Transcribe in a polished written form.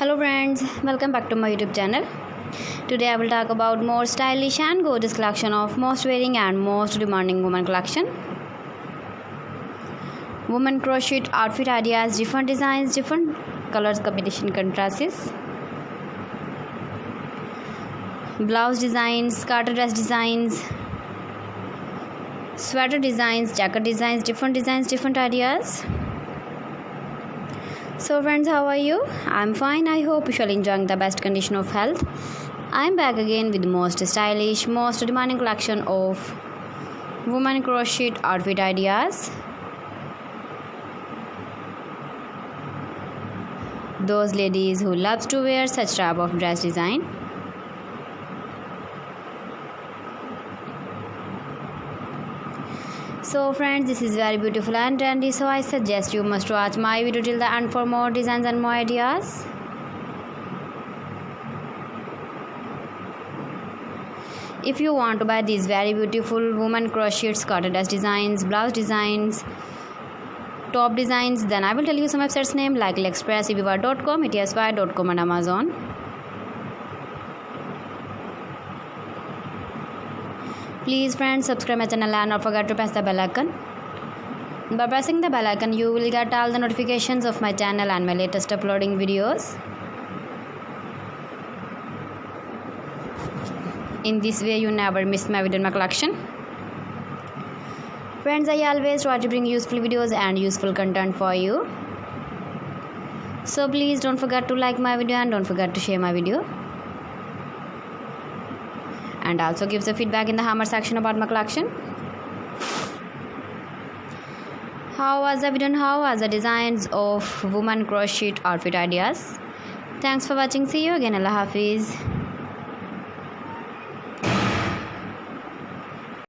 Hello friends, welcome back to my YouTube channel. Today I will talk about more stylish and gorgeous collection of most wearing and most demanding women collection. Women crochet outfit ideas, different designs, different colors combination contrasts. Blouse designs, skirt dress designs, sweater designs, jacket designs, different ideas. So friends, how are you? I'm fine. I hope you shall enjoying the best condition of health. I'm back again with the most stylish, most demanding collection of women crochet outfit ideas. Those ladies who loves to wear such type of dress design. So friends, this is very beautiful and trendy, so I suggest you must watch my video till the end for more designs and more ideas. If you want to buy these very beautiful woman crochet skirt dress designs, blouse designs, top designs, then I will tell you some websites name like AliExpress, eBay.com, etsy.com and Amazon. Please friends, subscribe my channel and don't forget to press the bell icon. By pressing the bell icon, you will get all the notifications of my channel and my latest uploading videos. In this way, you never miss my video in my collection. Friends, I always try to bring useful videos and useful content for you. So please don't forget to like my video and don't forget to share my video. And also give the feedback in the hammer section about my collection. How was the video and how was the designs of woman crochet outfit ideas? Thanks for watching. See you again. Allah Hafiz.